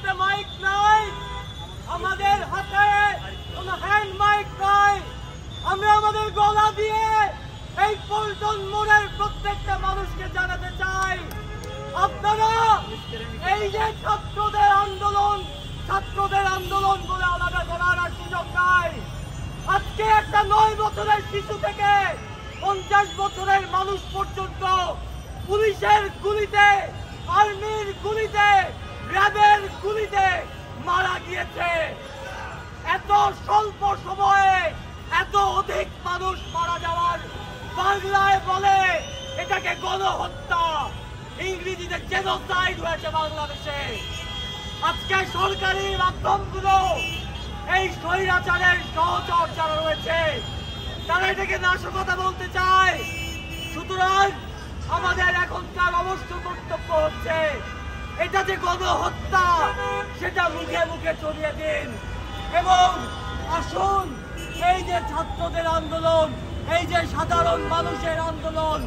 হাতে মাইক নাই, আমাদের হাতে কোনো হ্যান্ড মাইক নাই। আমরা আমাদের গলা দিয়ে এই পল্টন মোড়ের প্রত্যেকটা মানুষকে জানাতে চাই, আপনারা এই যে ছাত্রদের আন্দোলন বলে আলাদা করার আর সুযোগ নাই। আজকে একটা 9 বছরের শিশু থেকে 50 বছরের মানুষ পর্যন্ত পুলিশের গুলিতে, আর্মির গুলিতে, র্যাবের গুলিতে মারা গিয়েছে। এত স্বল্প সময়ে এত অধিক মানুষ মারা যাওয়ার বাংলায় বলে এটাকে গণহত্যা, ইংরেজিতে জেনোসাইড হয়েছে বাংলাদেশে। আজকে সরকারি মাধ্যমগুলো এই স্বৈরাচারের সহচর যারা রয়েছে তারা এটাকে নাশকতা বলতে চায়। সুতরাং আমাদের এখনকার অবশ্য কর্তব্য হচ্ছে এটা যে গণহত্যা সেটা মুখে মুখে ছড়িয়ে দিন এবং আসুন এই যে ছাত্রদের আন্দোলন, এই যে সাধারণ মানুষের আন্দোলন,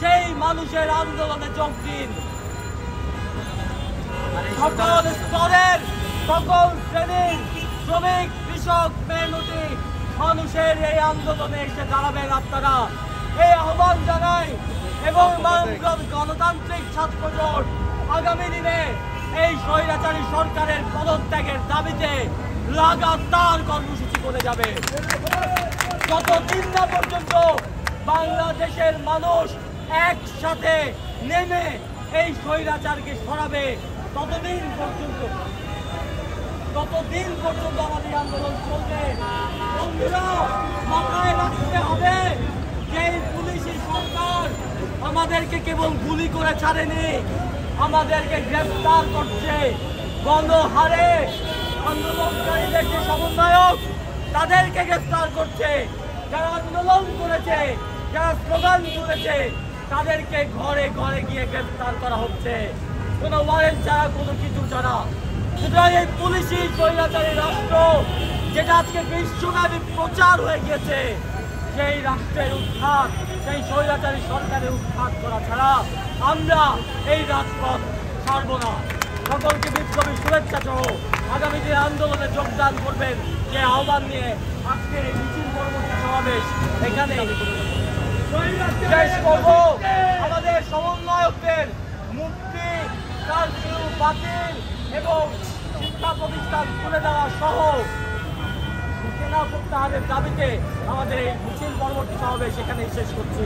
সেই মানুষের আন্দোলনে যোগ দিন। সকল স্তরের, সকল শ্রেণীর শ্রমিক, কৃষক, মেহনতি মানুষের এই আন্দোলনে এসে দাঁড়াবেন আপনারা, এই আহ্বান জানাই। এবং গণতান্ত্রিক ছাত্র জোট আগামী দিনে এই স্বৈরাচারী সরকারের পদত্যাগের দাবিতে লাগাতার কর্মসূচি করে যাবে। যতদিন না পর্যন্ত বাংলাদেশের মানুষ একসাথে নেমে এই স্বৈরাচারকে সরাবে ততদিন পর্যন্ত আমাদের আন্দোলন চলবে। বন্ধুরা, মাথায় রাখতে হবে যে পুলিশি সরকার আমাদেরকে কেবল গুলি করে ছাড়েনি, আমাদেরকে গ্রেফতার করছে। গণহারে আন্দোলনকারীদের যে সমন্বয়ক তাদেরকে গ্রেফতার করছে, যারা আন্দোলন করেছে, যারা স্লোগান তুলেছে তাদেরকে ঘরে ঘরে গিয়ে গ্রেফতার করা হচ্ছে, কোনো ওয়ারেন্ট ছাড়া, কোনো কিছু ছাড়া। সুতরাং এই পুলিশি স্বৈরাচারী রাষ্ট্র যেটা আজকে বিশ্বব্যাপী প্রচার হয়ে গিয়েছে, সেই রাষ্ট্রের উৎখাত, সেই স্বৈরাচারী সরকারের উৎখাত করা ছাড়া আমরা এই রাজপথ ছাড়ব না। সকলকে বিপ্লবী শুভেচ্ছা সহ আগামী দিন আন্দোলনে যোগদান করবেন যে আহ্বান নিয়ে আজকে এই মিছিল পরবর্তী সমাবেশ এখানে শেষ করব। আমাদের সমন্বয়কদের মুক্তি, কারফিউ বাতিল এবং শিক্ষা প্রতিষ্ঠান তুলে দেওয়া সহ সেনা প্রত্যাহারের দাবিতে আমাদের এই মিছিল পরবর্তী সমাবেশ এখানেই শেষ করছি।